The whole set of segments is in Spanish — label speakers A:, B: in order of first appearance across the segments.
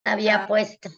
A: había puesto.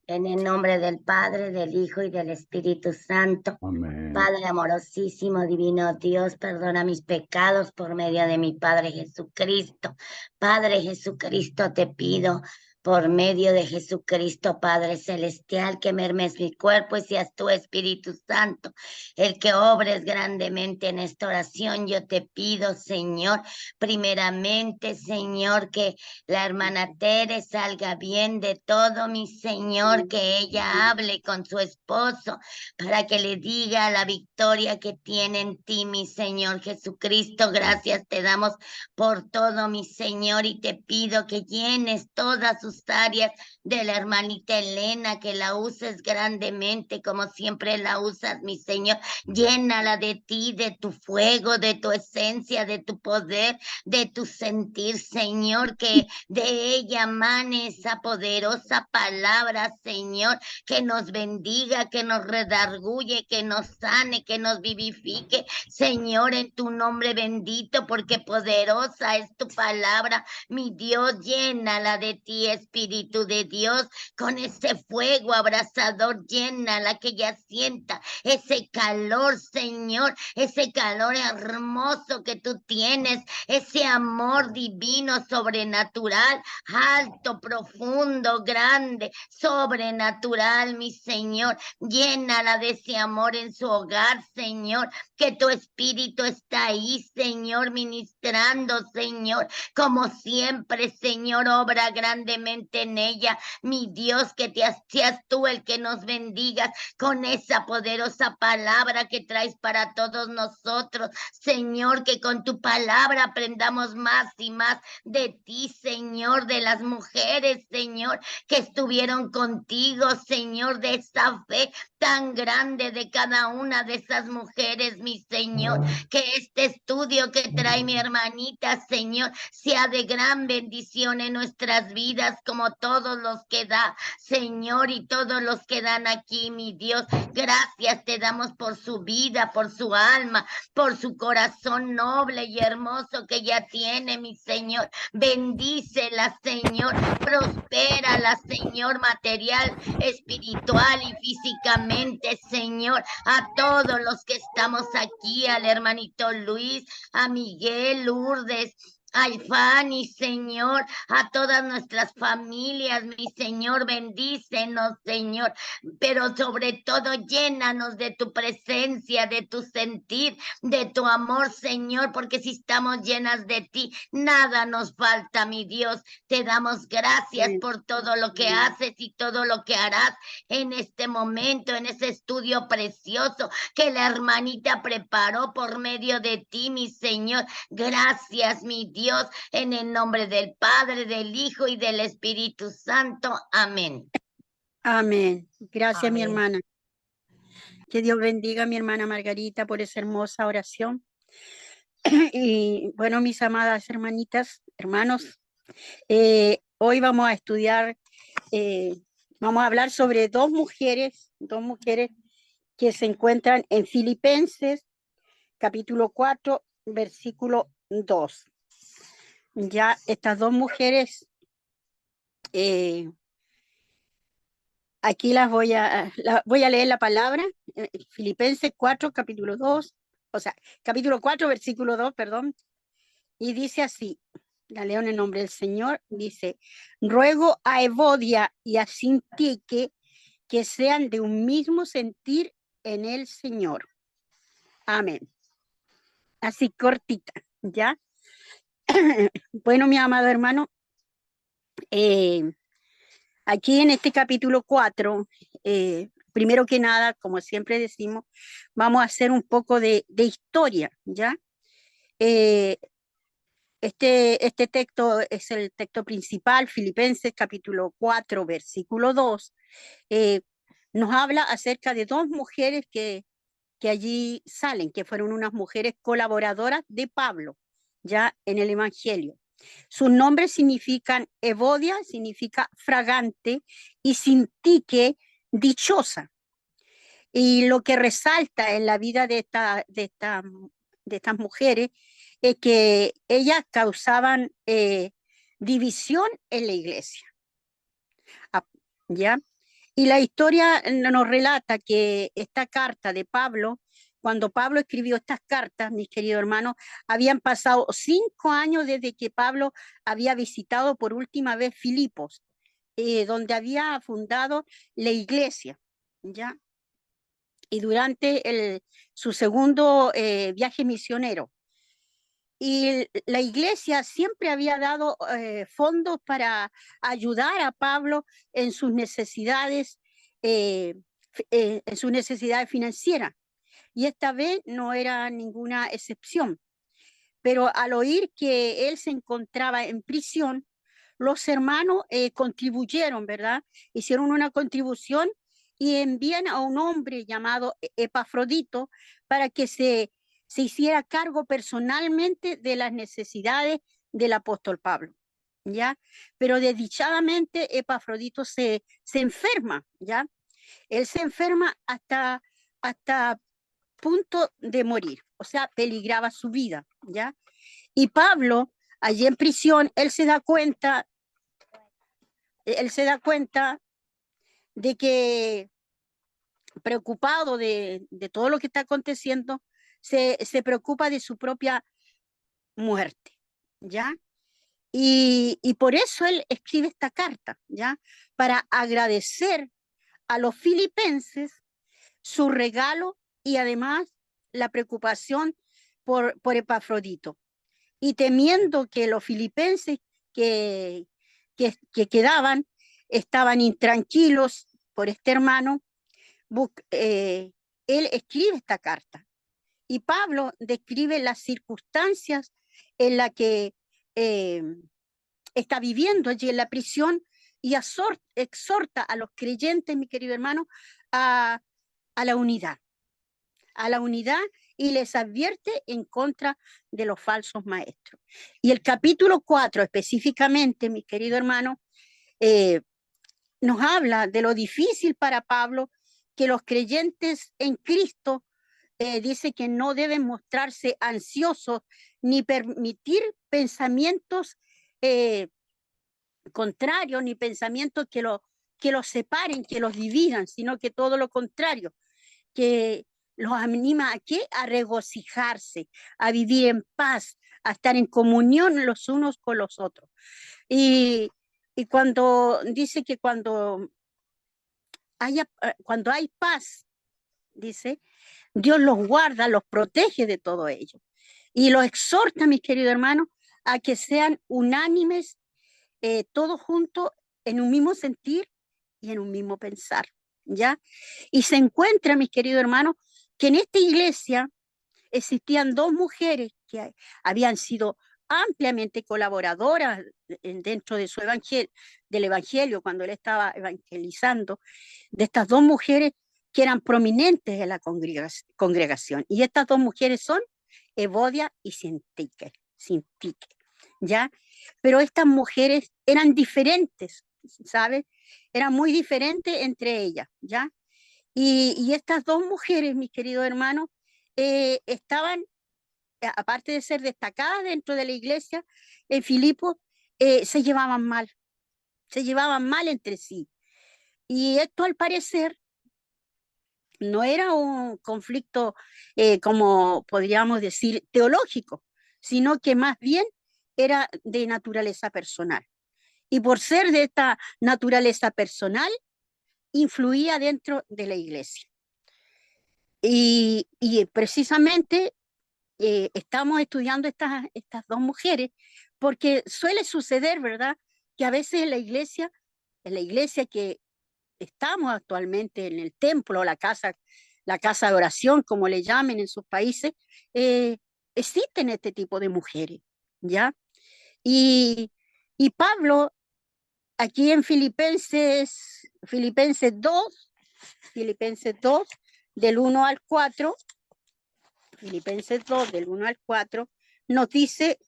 A: En el nombre del Padre, del Hijo y del Espíritu Santo.
B: Amén.
A: Padre amorosísimo, divino Dios, perdona mis pecados por medio de mi Padre Jesucristo. Padre Jesucristo, te pido por medio de Jesucristo, Padre Celestial, que mermes mi cuerpo y seas tu Espíritu Santo, el que obres grandemente en esta oración. Yo te pido, Señor, primeramente, Señor, que la hermana Tere salga bien de todo, mi Señor, que ella hable con su esposo para que le diga la victoria que tiene en ti, mi Señor Jesucristo. Gracias te damos por todo, mi Señor, y te pido que llenes todas sus áreas de la hermanita Elena, que la uses grandemente como siempre la usas, mi Señor. Llénala de ti, de tu fuego, de tu esencia, de tu poder, de tu sentir, Señor, que de ella emane esa poderosa palabra, Señor, que nos bendiga, que nos redarguye, que nos sane, que nos vivifique, Señor, en tu nombre bendito, porque poderosa es tu palabra, mi Dios. Llénala de ti, Espíritu de Dios, con ese fuego abrasador. Llénala, que ella sienta ese calor, Señor, ese calor hermoso que tú tienes, ese amor divino, sobrenatural, alto, profundo, grande, sobrenatural, mi Señor. Llénala de ese amor en su hogar, Señor, que tu Espíritu está ahí, Señor, ministrando, Señor, como siempre, Señor, obra grandemente en ella, mi Dios, que seas tú el que nos bendigas con esa poderosa palabra que traes para todos nosotros, Señor, que con tu palabra aprendamos más y más de ti, Señor, de las mujeres, Señor, que estuvieron contigo, Señor, de esa fe tan grande de cada una de esas mujeres, mi Señor, que este estudio que trae mi hermanita, Señor, sea de gran bendición en nuestras vidas, como todos los que da, Señor, y todos los que dan aquí, mi Dios. Gracias te damos por su vida, por su alma, por su corazón noble y hermoso que ya tiene, mi Señor. Bendícela, Señor, prospérala, Señor, material, espiritual y físicamente, Señor, a todos los que estamos aquí, al hermanito Luis, a Miguel, Lourdes, a Fanny, Señor, a todas nuestras familias, mi Señor, bendícenos, Señor, pero sobre todo llénanos de tu presencia, de tu sentir, de tu amor, Señor, porque si estamos llenas de ti, nada nos falta, mi Dios. Te damos gracias por todo lo que haces y todo lo que harás en este momento, en ese estudio precioso que la hermanita preparó por medio de ti, mi Señor. Gracias, mi Dios, en el nombre del Padre, del Hijo y del Espíritu Santo. Amén.
C: Amén. Gracias,
A: Amén.
C: mi hermana. Que Dios bendiga a mi hermana Margarita por esa hermosa oración. Y bueno, mis amadas hermanitas, hermanos, hoy vamos a estudiar, vamos a hablar sobre dos mujeres que se encuentran en Filipenses, capítulo 4, versículo 2. Ya estas dos mujeres, aquí las voy a leer la palabra, Filipenses 4, capítulo 2, o sea, capítulo 4, versículo 2, perdón, y dice así, la leo en el nombre del Señor, dice, ruego a Evodia y a Sintique que sean de un mismo sentir en el Señor. Amén. Así cortita, ¿ya? Bueno, mi amado hermano, aquí en este capítulo 4, primero que nada, como siempre decimos, vamos a hacer un poco de historia, ¿ya? Este texto es el texto principal, Filipenses capítulo 4, versículo 2. Nos habla acerca de dos mujeres que allí salen, que fueron unas mujeres colaboradoras de Pablo, ya en el Evangelio. Sus nombres significan Evodia, significa fragante, y Sintique, dichosa. Y lo que resalta en la vida de estas mujeres es que ellas causaban división en la iglesia. ¿Ya? Y la historia nos relata que esta carta de Pablo, cuando Pablo escribió estas cartas, mis queridos hermanos, habían pasado 5 años desde que Pablo había visitado por última vez Filipos, donde había fundado la iglesia, ¿ya? Y durante su segundo viaje misionero. Y la iglesia siempre había dado fondos para ayudar a Pablo en sus necesidades, financieras. Y esta vez no era ninguna excepción. Pero al oír que él se encontraba en prisión, los hermanos contribuyeron, ¿verdad? Hicieron una contribución y envían a un hombre llamado Epafrodito para que se hiciera cargo personalmente de las necesidades del apóstol Pablo, ¿ya? Pero desdichadamente Epafrodito se enferma, ¿ya? Él se enferma hasta punto de morir, o sea, peligraba su vida, ¿ya? Y Pablo, allí en prisión, él se da cuenta de que, preocupado de todo lo que está aconteciendo, se preocupa de su propia muerte, ¿ya? Y por eso él escribe esta carta, ¿ya? Para agradecer a los filipenses su regalo y además la preocupación por Epafrodito. Y temiendo que los filipenses que, que quedaban estaban intranquilos por este hermano, él escribe esta carta. Y Pablo describe las circunstancias en las que está viviendo allí en la prisión y exhorta a los creyentes, mi querido hermano, a, a la unidad, y les advierte en contra de los falsos maestros. Y el capítulo 4 específicamente, mi querido hermano, nos habla de lo difícil para Pablo que los creyentes en Cristo dice que no deben mostrarse ansiosos ni permitir pensamientos contrarios, ni pensamientos que los separen, que los dividan, sino que todo lo contrario, que los anima ¿a qué? A regocijarse, a vivir en paz, a estar en comunión los unos con los otros. Y cuando dice que cuando hay paz, dice, Dios los guarda, los protege de todo ello. Y los exhorta, mis queridos hermanos, a que sean unánimes, todos juntos en un mismo sentir y en un mismo pensar, ¿ya? Y se encuentra, mis queridos hermanos, que en esta iglesia existían 2 mujeres que habían sido ampliamente colaboradoras dentro de su evangelio, del evangelio, cuando él estaba evangelizando, de estas 2 mujeres que eran prominentes en la congregación. Y estas 2 mujeres son Evodia y Sintique, ¿ya? Pero estas mujeres eran diferentes, ¿sabes? Eran muy diferentes entre ellas, ¿ya? Y estas 2 mujeres, mis queridos hermanos, estaban, aparte de ser destacadas dentro de la iglesia, en Filipos, se llevaban mal entre sí. Y esto al parecer no era un conflicto, como podríamos decir, teológico, sino que más bien era de naturaleza personal. Y por ser de esta naturaleza personal, influía dentro de la iglesia. Y precisamente estamos estudiando estas 2 mujeres porque suele suceder, ¿verdad? Que a veces en la iglesia que estamos actualmente, en el templo, la casa de oración, como le llamen en sus países, existen este tipo de mujeres, ¿ya? Y, y Pablo, aquí en Filipenses 2, del 1 al 4, Filipenses 2, del 1 al 4, nos dice,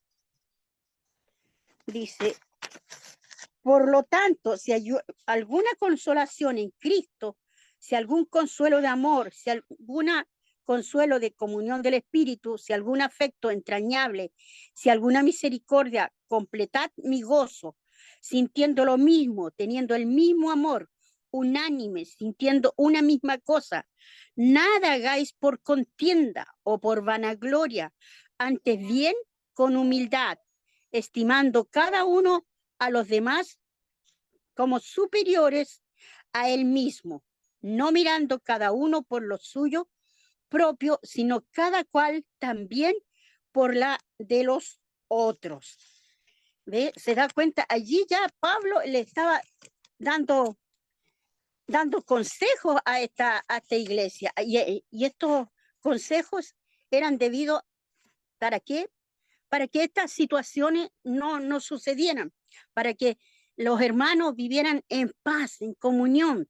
C: por lo tanto, si hay alguna consolación en Cristo, si algún consuelo de amor, si alguna consuelo de comunión del Espíritu, si algún afecto entrañable, si alguna misericordia, completad mi gozo, sintiendo lo mismo, teniendo el mismo amor, unánime, sintiendo una misma cosa. Nada hagáis por contienda o por vanagloria, antes bien con humildad, estimando cada uno a los demás como superiores a él mismo, no mirando cada uno por lo suyo propio, sino cada cual también por la de los otros. ¿Ve? Se da cuenta, allí ya Pablo le estaba dando consejos a esta iglesia, y estos consejos eran debidos, ¿para qué? Para que estas situaciones no sucedieran, para que los hermanos vivieran en paz, en comunión.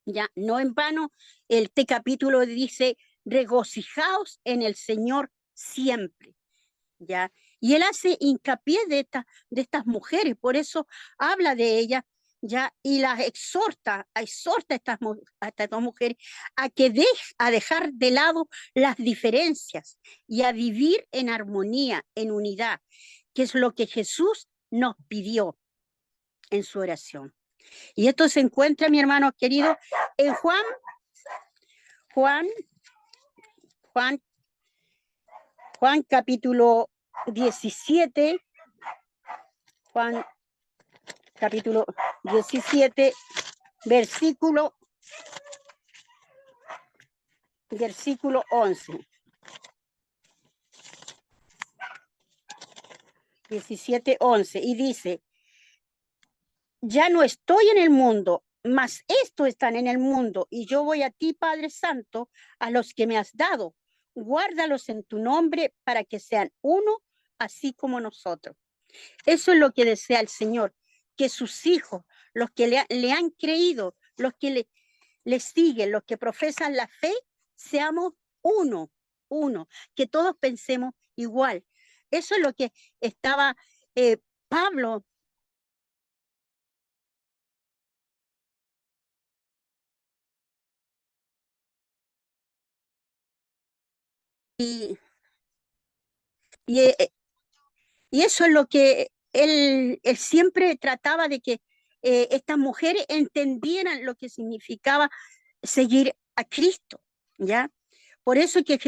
C: Ya, no en vano, este capítulo dice, regocijaos en el Señor siempre. ¿Ya? Y él hace hincapié de estas mujeres, por eso habla de ellas, ¿ya? Y las exhorta a estas dos mujeres a dejar de lado las diferencias y a vivir en armonía, en unidad, que es lo que Jesús nos pidió en su oración. Y esto se encuentra, mi hermano querido, en Juan capítulo 17, Juan capítulo 17, versículo 11. 17:11, y dice, ya no estoy en el mundo, mas estos están en el mundo, y yo voy a ti, Padre Santo, a los que me has dado. Guárdalos en tu nombre para que sean uno, así como nosotros. Eso es lo que desea el Señor, que sus hijos, los que le han creído, los que le siguen, los que profesan la fe, seamos uno, que todos pensemos igual. Eso es lo que estaba Pablo y, y, y eso es lo que él siempre trataba de que estas mujeres entendieran lo que significaba seguir a Cristo, ¿ya? Por eso que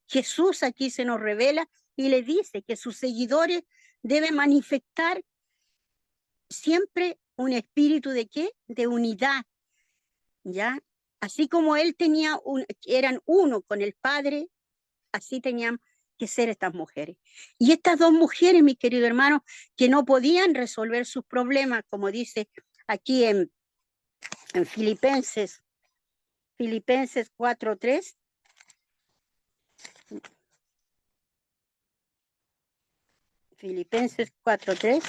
C: Jesús aquí se nos revela y le dice que sus seguidores deben manifestar siempre un espíritu de ¿qué? De unidad, ¿ya? Así como él eran uno con el Padre, así tenían que ser estas mujeres. Y estas dos mujeres, mi querido hermano, que no podían resolver sus problemas, como dice aquí en Filipenses 4:3. Filipenses 4:3.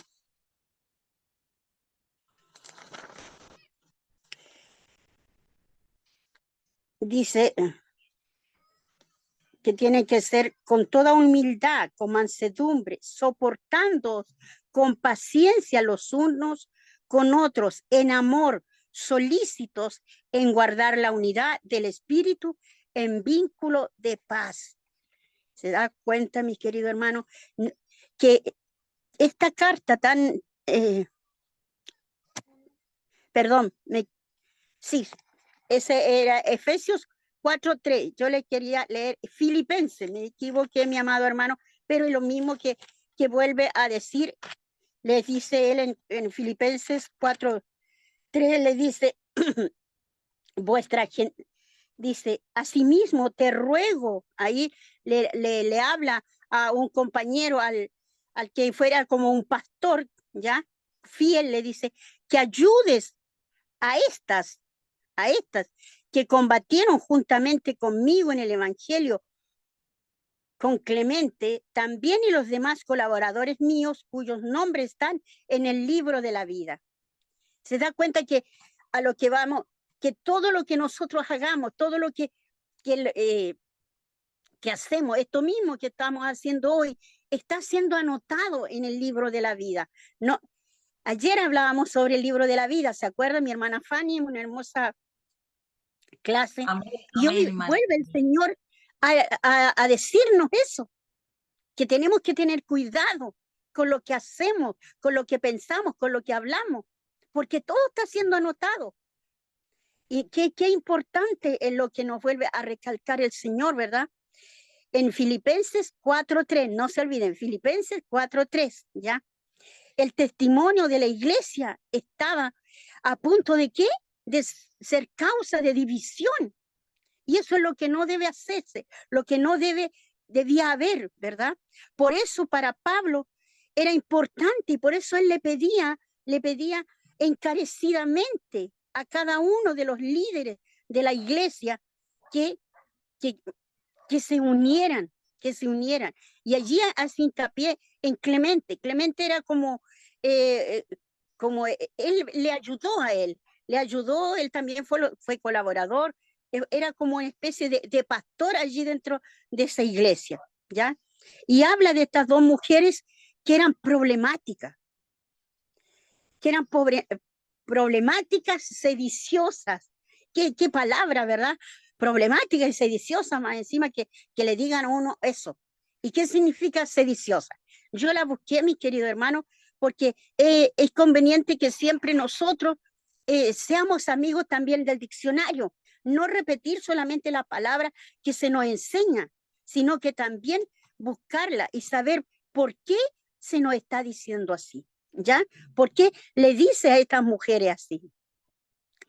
C: Dice que tiene que ser con toda humildad, con mansedumbre, soportando con paciencia los unos con otros, en amor, solícitos en guardar la unidad del espíritu en vínculo de paz. ¿Se da cuenta, mi querido hermano, que esta carta tan, sí, ese era Efesios 4:3. Yo le quería leer Filipenses, me equivoqué, mi amado hermano, pero es lo mismo que vuelve a decir, le dice él en Filipenses 4:3, le dice, vuestra gente, dice, asimismo te ruego, ahí le habla a un compañero, al que fuera como un pastor, ¿ya? Fiel, le dice, que ayudes a estas que combatieron juntamente conmigo en el Evangelio, con Clemente, también y los demás colaboradores míos cuyos nombres están en el libro de la vida. Se da cuenta que a lo que vamos, que todo lo que nosotros hagamos, todo lo que hacemos, esto mismo que estamos haciendo hoy, está siendo anotado en el libro de la vida. No, ayer hablábamos sobre el libro de la vida, ¿se acuerdan? Mi hermana Fanny, una hermosa clase.
B: Amén,
C: Y hoy
B: amén, hermana.
C: vuelve el Señor a decirnos eso, que tenemos que tener cuidado con lo que hacemos, con lo que pensamos, con lo que hablamos, porque todo está siendo anotado. Y qué importante es lo que nos vuelve a recalcar el Señor, ¿verdad? En Filipenses 4:3, no se olviden, Filipenses 4:3, ¿ya? El testimonio de la iglesia estaba a punto de ¿qué? De ser causa de división. Y eso es lo que no debe hacerse, lo que no debía haber, ¿verdad? Por eso para Pablo era importante y por eso él le pedía encarecidamente a cada uno de los líderes de la iglesia que, que, que se unieran, que se unieran. Y allí hace hincapié en Clemente. Clemente era como él le ayudó a él, él también fue colaborador, era como una especie de pastor allí dentro de esa iglesia, ¿ya? Y habla de estas dos mujeres que eran problemáticas, problemáticas, sediciosas. ¿Qué palabra, ¿verdad? Problemática y sediciosa, más encima que le digan a uno eso. ¿Y qué significa sediciosa? Yo la busqué, mi querido hermano, porque es conveniente que siempre nosotros seamos amigos también del diccionario, no repetir solamente la palabra que se nos enseña, sino que también buscarla y saber por qué se nos está diciendo así, ¿ya? ¿Por qué le dice a estas mujeres así?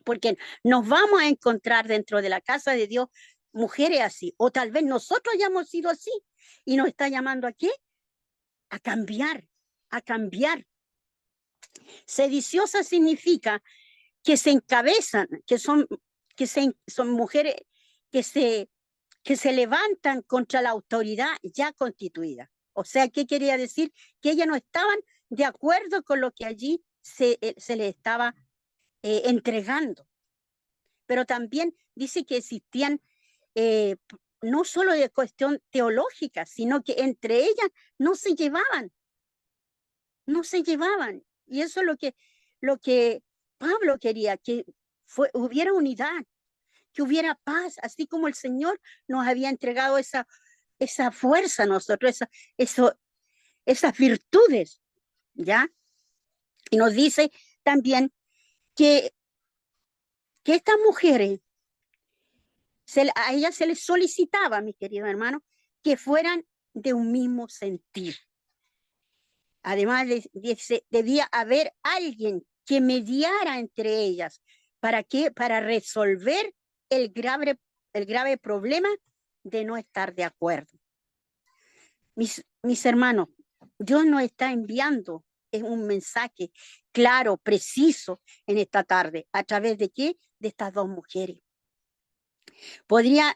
C: Porque nos vamos a encontrar dentro de la casa de Dios mujeres así, o tal vez nosotros hayamos sido así, y nos está llamando ¿a qué? A cambiar, a cambiar. Sediciosa significa que se encabezan, son mujeres que se levantan contra la autoridad ya constituida. O sea, ¿qué quería decir? Que ellas no estaban de acuerdo con lo que allí se le estaba entregando. Pero también dice que existían eh, no solo de cuestión teológica, sino que entre ellas no se llevaban, no se llevaban. Y eso es lo que Pablo quería, que hubiera unidad, que hubiera paz, así como el Señor nos había entregado esa fuerza a nosotros, esas virtudes, ¿ya? Y nos dice también que estas mujeres, a ellas se les solicitaba, mi querido hermano, que fueran de un mismo sentir. Además, debía haber alguien que mediara entre ellas. ¿Para qué? Para resolver el grave problema de no estar de acuerdo. Mis hermanos, Dios nos está enviando un mensaje claro, preciso en esta tarde. ¿A través de qué? De estas dos mujeres. Podría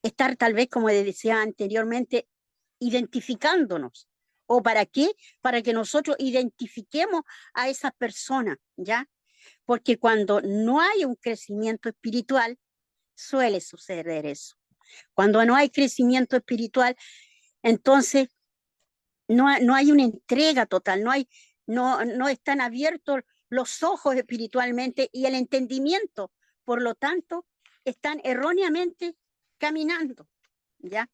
C: estar tal vez, como decía anteriormente, identificándonos. ¿O para qué? Para que nosotros identifiquemos a esas personas, ¿ya? Porque cuando no hay un crecimiento espiritual, suele suceder eso. Cuando no hay crecimiento espiritual, entonces no hay una entrega total, no están abiertos los ojos espiritualmente y el entendimiento. Por lo tanto, están erróneamente caminando, ¿ya?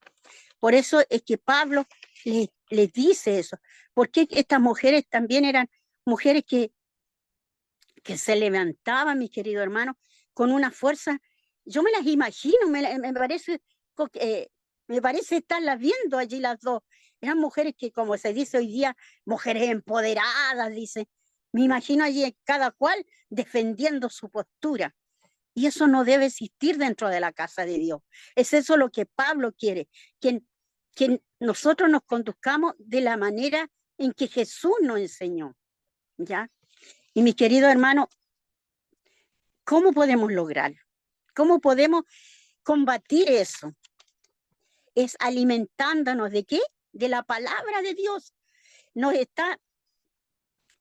C: Por eso es que Pablo les dice eso, porque estas mujeres también eran mujeres que se levantaban, mis queridos hermanos, con una fuerza. Yo me las imagino, me parece estarlas viendo allí las dos. Eran mujeres que, como se dice hoy día, mujeres empoderadas, dice. Me imagino allí cada cual defendiendo su postura. Y eso no debe existir dentro de la casa de Dios. Es eso lo que Pablo quiere, que nosotros nos conduzcamos de la manera en que Jesús nos enseñó, ¿ya? Y mis queridos hermanos, ¿cómo podemos lograrlo? ¿Cómo podemos combatir eso? Es alimentándonos ¿de qué? De la palabra de Dios.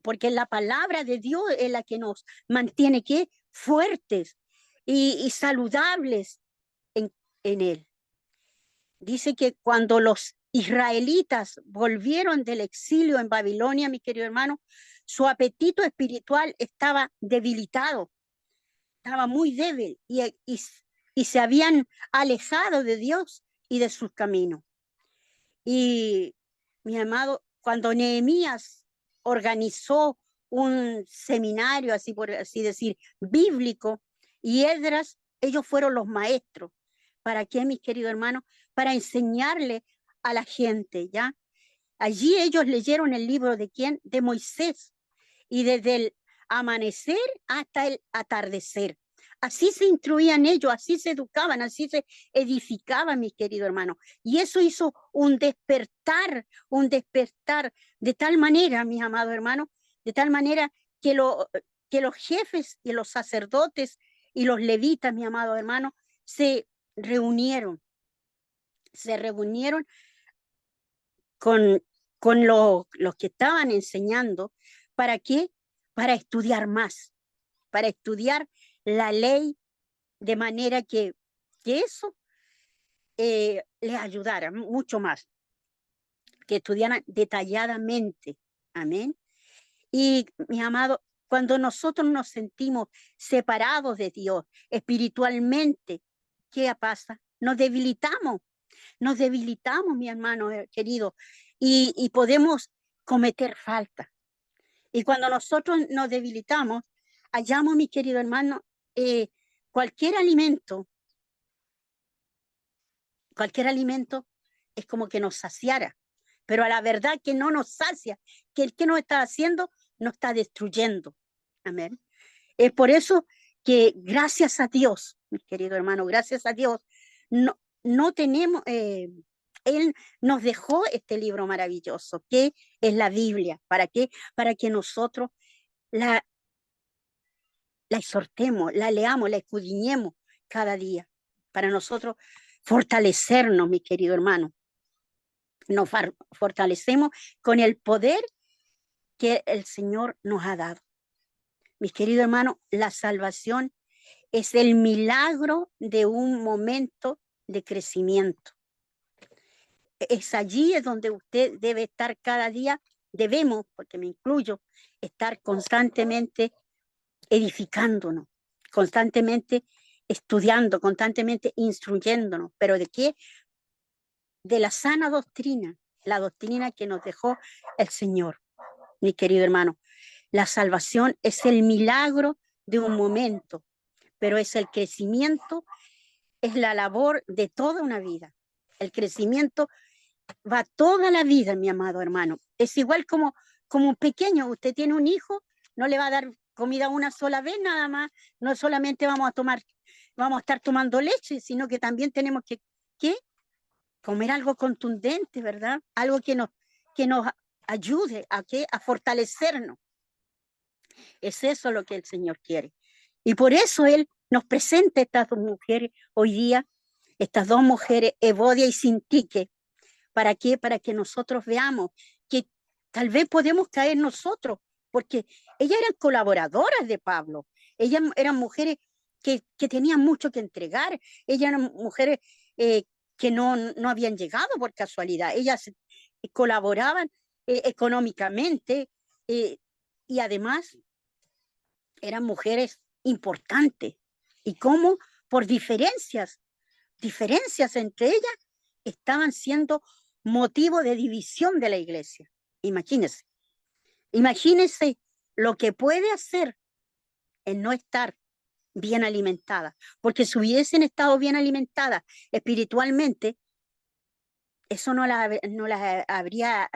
C: Porque la palabra de Dios es la que nos mantiene ¿qué? Fuertes y saludables en Él. Dice que cuando los israelitas volvieron del exilio en Babilonia, mi querido hermano, su apetito espiritual estaba debilitado, estaba muy débil y y se habían alejado de Dios y de sus caminos. Y, mi amado, cuando Nehemías organizó un seminario, así por así decir, bíblico, y Esdras, ellos fueron los maestros. ¿Para qué, mis queridos hermanos? Para enseñarle a la gente, ¿ya? Allí ellos leyeron el libro de quién? De Moisés. Y desde el amanecer hasta el atardecer. Así se instruían ellos, así se educaban, así se edificaban, mis queridos hermanos. Y eso hizo un despertar de tal manera, mis amados hermanos, de tal manera que, que los jefes y los sacerdotes y los levitas, mis amados hermanos, reunieron, se reunieron con, con los que estaban enseñando. ¿Para qué? Para estudiar más, para estudiar la ley, de manera que eso les ayudara mucho más, que estudiaran detalladamente. Amén. Y, mi amado, cuando nosotros nos sentimos separados de Dios espiritualmente, ¿qué pasa? Nos debilitamos, mi hermano querido, y podemos cometer falta. Y cuando nosotros nos debilitamos, hallamos, mi querido hermano, eh, cualquier alimento, cualquier alimento es como que nos saciara, pero a la verdad que no nos sacia, que el que nos está haciendo nos está destruyendo. Amén. Es por eso que gracias a Dios, mi querido hermano, gracias a Dios, no tenemos, Él nos dejó este libro maravilloso, que es la Biblia. ¿Para qué? Para que nosotros la, la exhortemos, la leamos, la escudriñemos cada día, para nosotros fortalecernos, mi querido hermano. Nos fortalecemos con el poder que el Señor nos ha dado. Mis queridos hermanos, la salvación es el milagro de un momento de crecimiento. Es allí es donde usted debe estar cada día, debemos, porque me incluyo, estar constantemente edificándonos, constantemente estudiando, constantemente instruyéndonos. ¿Pero de qué? De la sana doctrina, la doctrina que nos dejó el Señor. Mi querido hermano, la salvación es el milagro de un momento, pero es el crecimiento, es la labor de toda una vida. El crecimiento va toda la vida, mi amado hermano. Es igual como un pequeño, usted tiene un hijo, no le va a dar comida una sola vez nada más, no solamente vamos a estar tomando leche, sino que también tenemos que comer algo contundente, ¿verdad? Algo que nos ayude a fortalecernos. Es eso lo que el Señor quiere. Y por eso Él nos presenta estas dos mujeres hoy día, estas dos mujeres, Evodia y Sintique. ¿Para qué? Para que nosotros veamos que tal vez podemos caer nosotros, porque ellas eran colaboradoras de Pablo, ellas eran mujeres que tenían mucho que entregar, ellas eran mujeres que no habían llegado por casualidad, ellas colaboraban económicamente y además eran mujeres importantes. Y cómo por diferencias entre ellas estaban siendo motivo de división de la iglesia. Imagínense lo que puede hacer el no estar bien alimentada, porque si hubiesen estado bien alimentadas espiritualmente, eso no la habría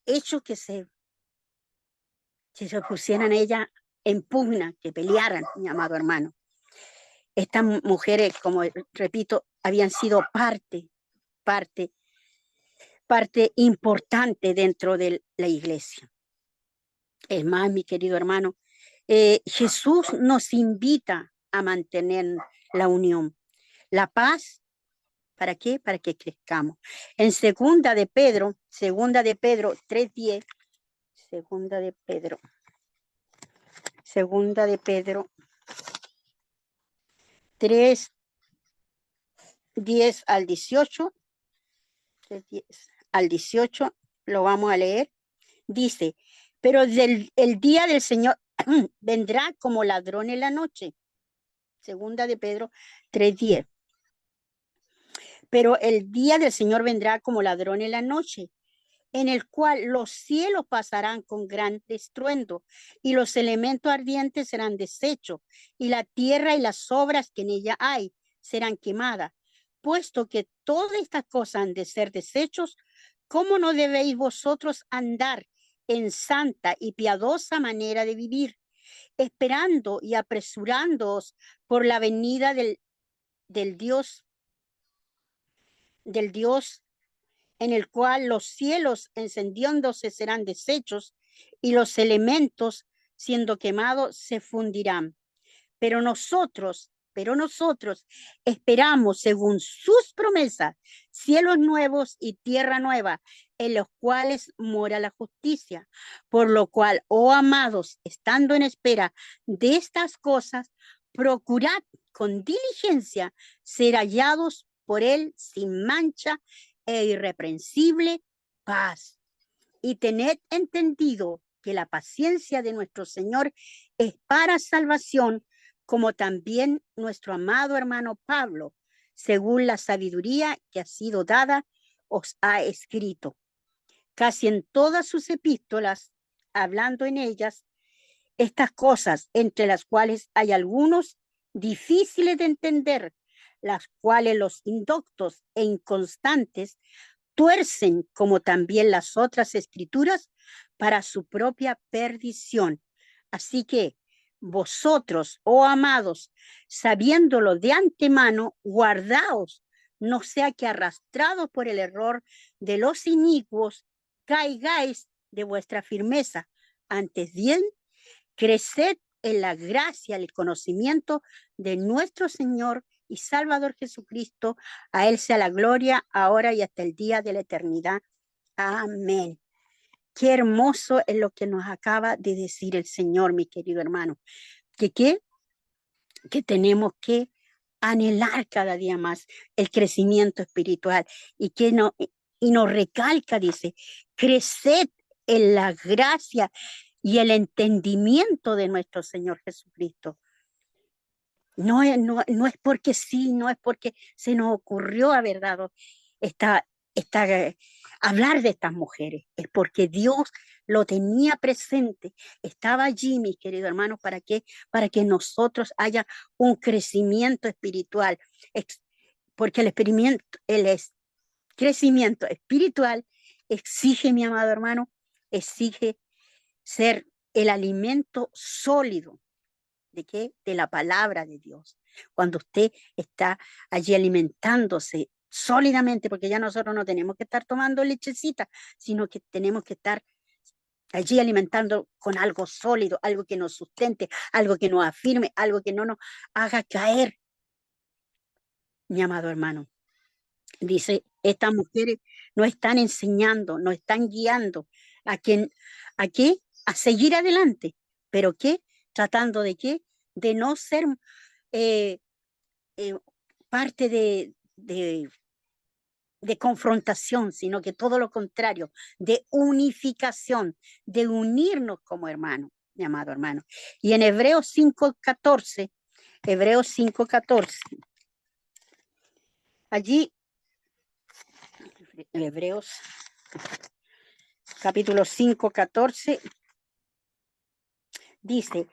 C: hecho que se pusieran ella en pugna, que pelearan, mi amado hermano. Estas mujeres, como repito, habían sido parte importante dentro de la iglesia. Es más, mi querido hermano, Jesús nos invita a mantener la unión, la paz. ¿Para qué? Para que crezcamos. En segunda de Pedro 3:10, segunda de Pedro 3:10 al 18, 3:10 al 18, lo vamos a leer. Dice, pero el día del Señor vendrá como ladrón en la noche. Segunda de Pedro 3:10. Pero el día del Señor vendrá como ladrón en la noche, en el cual los cielos pasarán con gran estruendo, y los elementos ardientes serán deshechos, y la tierra y las obras que en ella hay serán quemadas. Puesto que todas estas cosas han de ser deshechos, ¿cómo no debéis vosotros andar en santa y piadosa manera de vivir, esperando y apresurándoos por la venida del Dios, del Dios en el cual los cielos encendiéndose serán deshechos y los elementos siendo quemados se fundirán? Pero nosotros esperamos según sus promesas cielos nuevos y tierra nueva, en los cuales mora la justicia. Por lo cual, oh amados, estando en espera de estas cosas, procurad con diligencia ser hallados por él sin mancha e irreprensible paz. Y tened entendido que la paciencia de nuestro Señor es para salvación, como también nuestro amado hermano Pablo, según la sabiduría que ha sido dada, os ha escrito. Casi en todas sus epístolas, hablando en ellas estas cosas, entre las cuales hay algunos difíciles de entender, las cuales los indoctos e inconstantes tuercen, como también las otras escrituras, para su propia perdición. Así que vosotros, oh amados, sabiéndolo de antemano, guardaos, no sea que arrastrados por el error de los inicuos, caigáis de vuestra firmeza. Antes bien, creced en la gracia, el conocimiento de nuestro Señor y Salvador Jesucristo. A Él sea la gloria, ahora y hasta el día de la eternidad. Amén. Qué hermoso es lo que nos acaba de decir el Señor, mi querido hermano. Que tenemos que anhelar cada día más el crecimiento espiritual y nos recalca, dice, creced en la gracia y el entendimiento de nuestro Señor Jesucristo. No es porque sí, no es porque se nos ocurrió haber dado hablar de estas mujeres, es porque Dios lo tenía presente, estaba allí, mis queridos hermanos, ¿para qué? Para que nosotros haya un crecimiento espiritual, porque el crecimiento espiritual exige, mi amado hermano, exige ser el alimento sólido. ¿De qué? De la palabra de Dios. Cuando usted está allí alimentándose sólidamente, porque ya nosotros no tenemos que estar tomando lechecita, sino que tenemos que estar allí alimentando con algo sólido, algo que nos sustente, algo que nos afirme, algo que no nos haga caer. Mi amado hermano, dice, estas mujeres no están enseñando, no están guiando a qué, a seguir adelante, pero ¿qué? Tratando de qué? De no ser eh, parte de confrontación, sino que todo lo contrario, de unificación, de unirnos como hermanos, mi amado hermano. Y en Hebreos 5:14, allí, Hebreos capítulo 5:14, dice,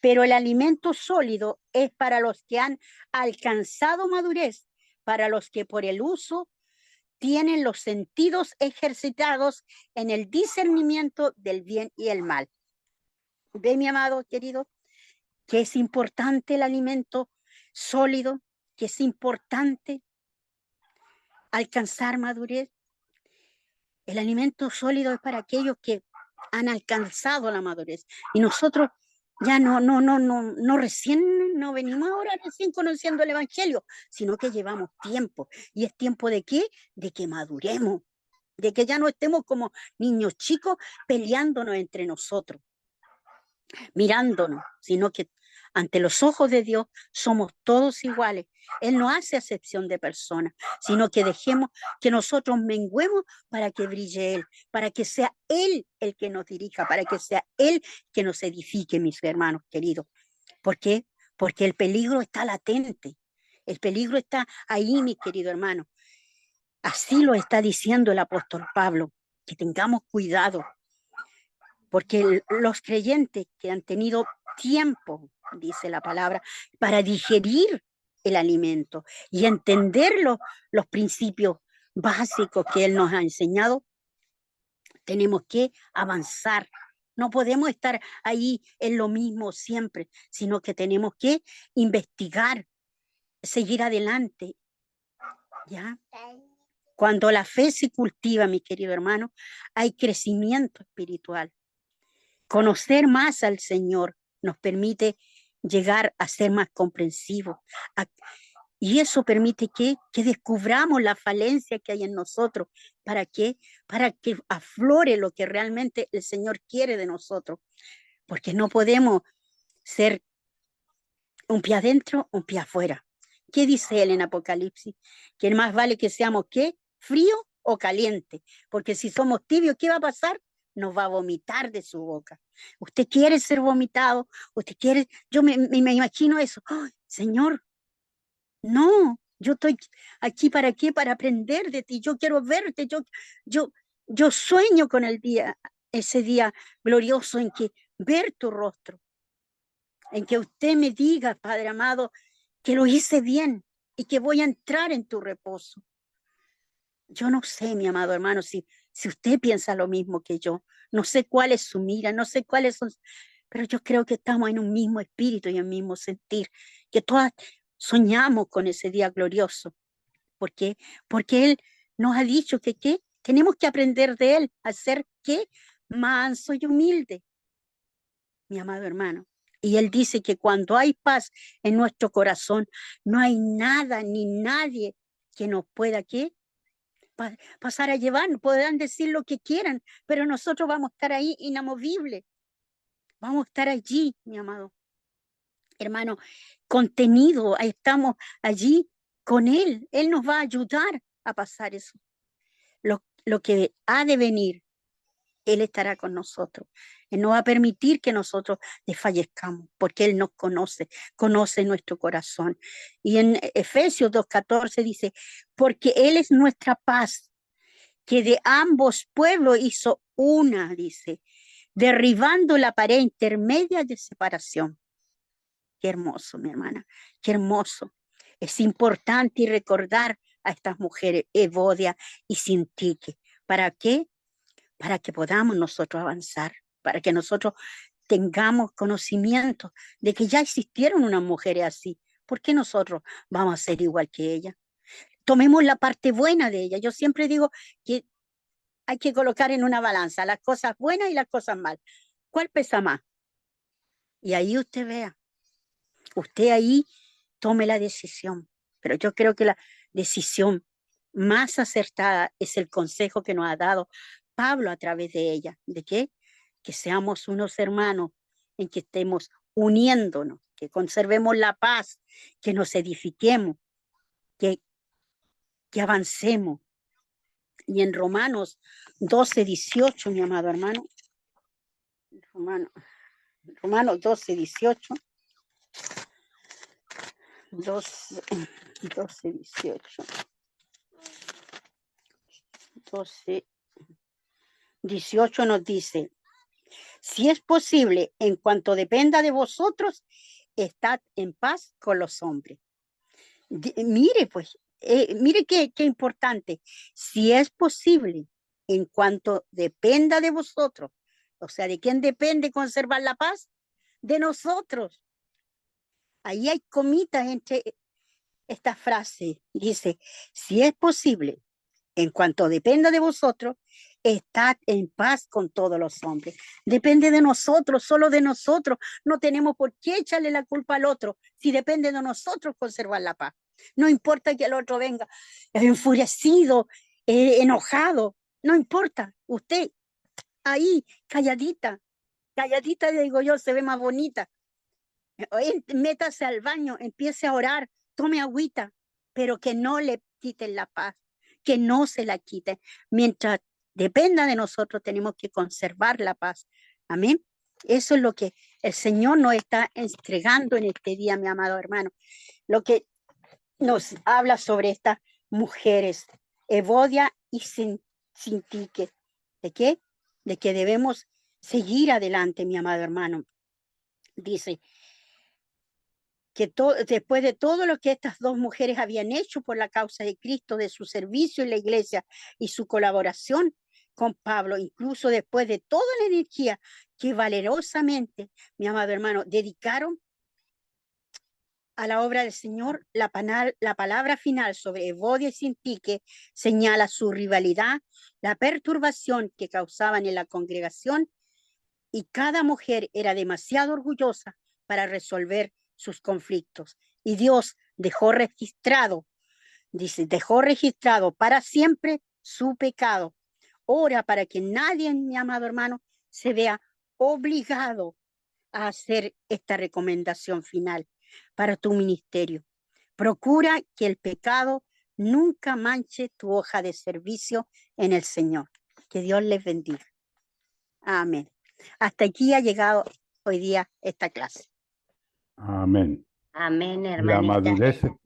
C: pero el alimento sólido es para los que han alcanzado madurez, para los que por el uso tienen los sentidos ejercitados en el discernimiento del bien y el mal. ¿Ve, mi amado querido, que es importante el alimento sólido, que es importante alcanzar madurez? El alimento sólido es para aquellos que han alcanzado la madurez. Y nosotros ya no venimos ahora recién conociendo el Evangelio, sino que llevamos tiempo. ¿Y es tiempo de qué? De que maduremos, de que ya no estemos como niños chicos peleándonos entre nosotros, mirándonos, sino que ante los ojos de Dios somos todos iguales. Él no hace acepción de personas, sino que dejemos que nosotros menguemos para que brille Él, para que sea Él el que nos dirija, para que sea Él que nos edifique, mis hermanos queridos. ¿Por qué? porque el peligro está latente. El peligro está ahí, mi querido hermano. Así lo está diciendo el apóstol Pablo, que tengamos cuidado, porque los creyentes que han tenido tiempo, dice la palabra, para digerir el alimento y entender los principios básicos que Él nos ha enseñado, tenemos que avanzar. No podemos estar ahí en lo mismo siempre, sino que tenemos que investigar, seguir adelante, ¿ya? Cuando la fe se cultiva, mi querido hermano, hay crecimiento espiritual. Conocer más al Señor nos permite llegar a ser más comprensivos. Y eso permite que descubramos la falencia que hay en nosotros. ¿Para qué? Para que aflore lo que realmente el Señor quiere de nosotros. Porque no podemos ser un pie adentro, un pie afuera. ¿Qué dice él en Apocalipsis? Que más vale que seamos, ¿qué? Frío o caliente. Porque si somos tibios, ¿qué va a pasar? Nos va a vomitar de su boca. Usted quiere ser vomitado, usted quiere, yo me imagino eso. ¡Oh, Señor! No, yo estoy aquí para qué, para aprender de ti. Yo quiero verte, yo sueño con el día, ese día glorioso en que ver tu rostro, en que usted me diga, Padre amado, que lo hice bien y que voy a entrar en tu reposo. Yo no sé, mi amado hermano, si usted piensa lo mismo que yo, no sé cuál es su mira, no sé cuáles son, pero yo creo que estamos en un mismo espíritu y en un mismo sentir, que todas soñamos con ese día glorioso. ¿Por qué? Porque Él nos ha dicho que ¿qué? Tenemos que aprender de Él a ser ¿qué? Manso y humilde, mi amado hermano. Y Él dice que cuando hay paz en nuestro corazón, no hay nada ni nadie que nos pueda ¿qué? Pasar a llevar, podrán decir lo que quieran, pero nosotros vamos a estar ahí inamovibles. Vamos a estar allí, mi amado hermano, contenido, estamos allí con Él. Él nos va a ayudar a pasar eso. Lo que ha de venir, Él estará con nosotros. Él no va a permitir que nosotros desfallezcamos, porque Él nos conoce, conoce nuestro corazón. Y en Efesios 2:14 dice, porque Él es nuestra paz, que de ambos pueblos hizo una, dice, derribando la pared intermedia de separación. Qué hermoso, mi hermana, qué hermoso. Es importante recordar a estas mujeres, Evodia y Sintique. ¿Para qué? Para que podamos nosotros avanzar, para que nosotros tengamos conocimiento de que ya existieron unas mujeres así. ¿Por qué nosotros vamos a ser igual que ella? Tomemos la parte buena de ella. Yo siempre digo que hay que colocar en una balanza las cosas buenas y las cosas malas. ¿Cuál pesa más? Y ahí usted vea, usted ahí tome la decisión. Pero yo creo que la decisión más acertada es el consejo que nos ha dado Pablo a través de ella. ¿De qué? Que seamos unos hermanos, en que estemos uniéndonos, que conservemos la paz, que nos edifiquemos, que, que avancemos. Y en Romanos 12:18, mi amado hermano, Romanos 12:18, 12:18, 12:18 nos dice, si es posible, en cuanto dependa de vosotros, estad en paz con los hombres. Mire, pues, mire qué importante. Si es posible, en cuanto dependa de vosotros, o sea, ¿de quién depende conservar la paz? De nosotros. Ahí hay comitas entre esta frase. Dice, si es posible, en cuanto dependa de vosotros, estad en paz con todos los hombres. Depende de nosotros, solo de nosotros. No tenemos por qué echarle la culpa al otro si depende de nosotros conservar la paz. No importa que el otro venga enfurecido, enojado, no importa. Usted ahí, calladita, calladita, digo yo, se ve más bonita. Métase al baño, empiece a orar, tome agüita, pero que no le quiten la paz, que no se la quiten. Mientras dependa de nosotros, tenemos que conservar la paz. Amén. Eso es lo que el Señor nos está entregando en este día, mi amado hermano. Lo que nos habla sobre estas mujeres, Evodia y Sintique. ¿De qué? De que debemos seguir adelante, mi amado hermano. Dice que después de todo lo que estas dos mujeres habían hecho por la causa de Cristo, de su servicio en la iglesia y su colaboración con Pablo, incluso después de toda la energía que valerosamente, mi amado hermano, dedicaron a la obra del Señor, la palabra final sobre Evodia y Sintique señala su rivalidad, la perturbación que causaban en la congregación, y cada mujer era demasiado orgullosa para resolver sus conflictos. Y Dios dejó registrado, dice, dejó registrado para siempre su pecado. Ora para que nadie, mi amado hermano, se vea obligado a hacer esta recomendación final para tu ministerio. Procura que el pecado nunca manche tu hoja de servicio en el Señor. Que Dios les bendiga. Amén. Hasta aquí ha llegado hoy día esta clase.
B: Amén.
A: Amén,
B: La
A: hermanita.
B: madurez espiritual